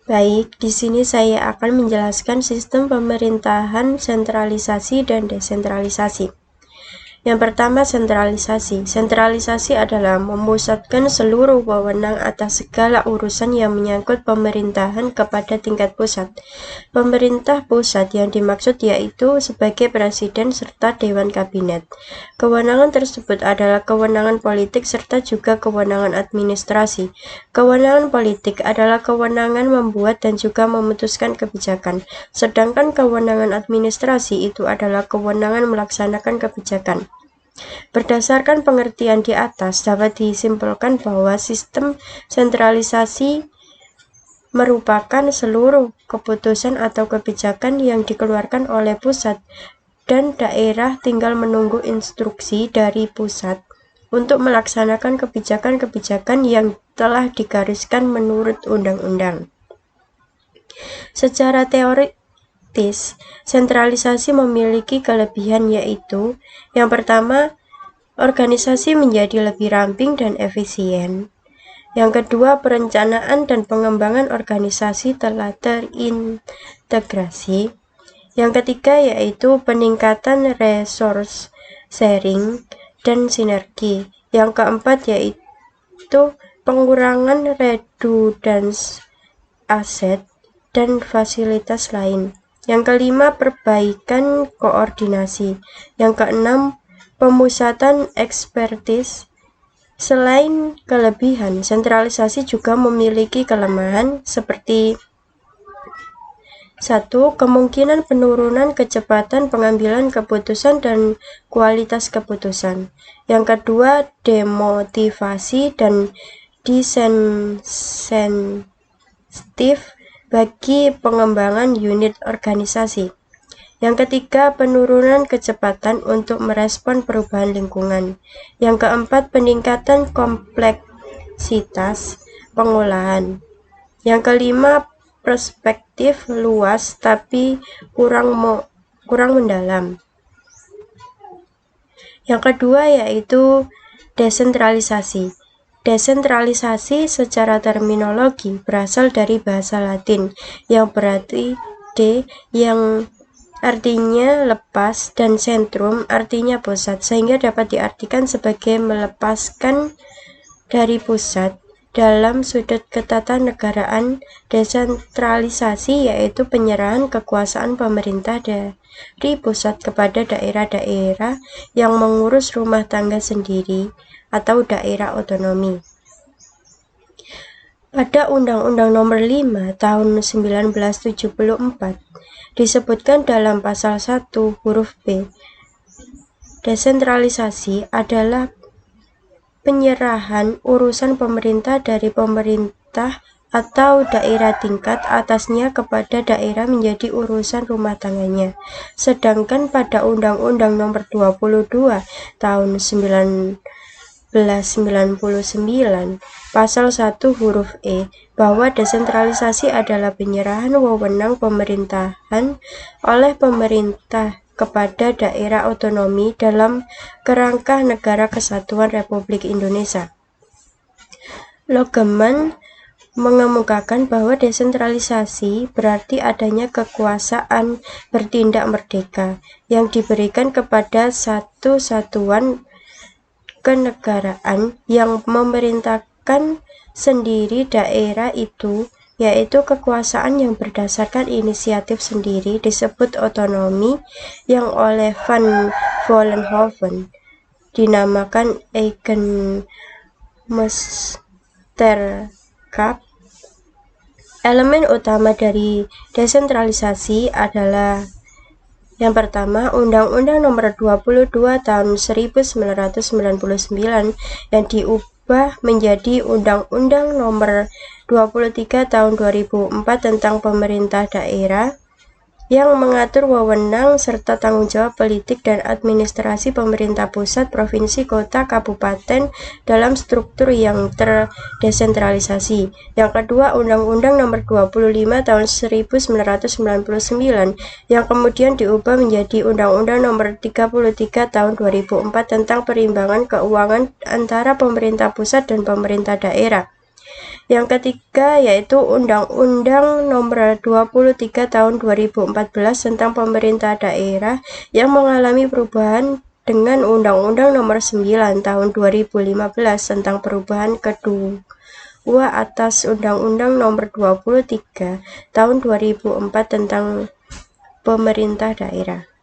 Baik, di sini saya akan menjelaskan sistem pemerintahan sentralisasi dan desentralisasi. Yang pertama, sentralisasi. Sentralisasi adalah memusatkan seluruh wewenang atas segala urusan yang menyangkut pemerintahan kepada tingkat pusat. Pemerintah pusat yang dimaksud yaitu sebagai presiden serta dewan kabinet. Kewenangan tersebut adalah kewenangan politik serta juga kewenangan administrasi. Kewenangan politik adalah kewenangan membuat dan juga memutuskan kebijakan, sedangkan kewenangan administrasi itu adalah kewenangan melaksanakan kebijakan. Berdasarkan pengertian di atas, dapat disimpulkan bahwa sistem sentralisasi merupakan seluruh keputusan atau kebijakan yang dikeluarkan oleh pusat dan daerah tinggal menunggu instruksi dari pusat untuk melaksanakan kebijakan-kebijakan yang telah digariskan menurut undang-undang. Secara teoritis, sentralisasi memiliki kelebihan yaitu, yang pertama, organisasi menjadi lebih ramping dan efisien. Yang kedua, perencanaan dan pengembangan organisasi telah terintegrasi. Yang ketiga yaitu peningkatan resource sharing dan sinergi. Yang keempat yaitu pengurangan redundansi aset dan fasilitas lain. Yang kelima, perbaikan koordinasi. Yang keenam, pemusatan ekspertis. Selain kelebihan, sentralisasi juga memiliki kelemahan seperti 1. Kemungkinan penurunan kecepatan pengambilan keputusan dan kualitas keputusan. Yang kedua, demotivasi dan disinsentif bagi pengembangan unit organisasi. Yang ketiga, penurunan kecepatan untuk merespon perubahan lingkungan. Yang keempat, peningkatan kompleksitas pengolahan. Yang kelima, perspektif luas tapi kurang mendalam. Yang kedua yaitu desentralisasi. Desentralisasi secara terminologi berasal dari bahasa Latin yang berarti yang artinya lepas dan sentrum artinya pusat, sehingga dapat diartikan sebagai melepaskan dari pusat. Dalam sudut ketatanegaraan, desentralisasi yaitu penyerahan kekuasaan pemerintah dari pusat kepada daerah-daerah yang mengurus rumah tangga sendiri atau daerah otonomi. Pada Undang-Undang Nomor 5 Tahun 1974 disebutkan dalam pasal 1 huruf B, desentralisasi adalah penyerahan urusan pemerintah dari pemerintah atau daerah tingkat atasnya kepada daerah menjadi urusan rumah tangganya. Sedangkan pada Undang-Undang Nomor 22 Tahun 1999 Pasal 1 huruf E bahwa desentralisasi adalah penyerahan wewenang pemerintahan oleh pemerintah kepada daerah otonomi dalam kerangka Negara Kesatuan Republik Indonesia. Logeman mengemukakan bahwa desentralisasi berarti adanya kekuasaan bertindak merdeka yang diberikan kepada satu satuan kenegaraan yang memerintahkan sendiri daerah itu, yaitu kekuasaan yang berdasarkan inisiatif sendiri disebut otonomi, yang oleh Van Vollenhoven dinamakan Eigenmeesterschap. Elemen utama dari desentralisasi adalah yang pertama, Undang-Undang Nomor 22 Tahun 1999 yang diubah menjadi Undang-Undang Nomor 23 Tahun 2004 tentang pemerintah daerah yang mengatur wewenang serta tanggung jawab politik dan administrasi pemerintah pusat, provinsi, kota, kabupaten dalam struktur yang terdesentralisasi. Yang kedua, Undang-Undang Nomor 25 Tahun 1999 yang kemudian diubah menjadi Undang-Undang Nomor 33 Tahun 2004 tentang perimbangan keuangan antara pemerintah pusat dan pemerintah daerah. Yang ketiga yaitu Undang-Undang Nomor 23 Tahun 2014 tentang Pemerintah Daerah yang mengalami perubahan dengan Undang-Undang Nomor 9 Tahun 2015 tentang perubahan kedua atas Undang-Undang Nomor 23 Tahun 2004 tentang Pemerintah Daerah.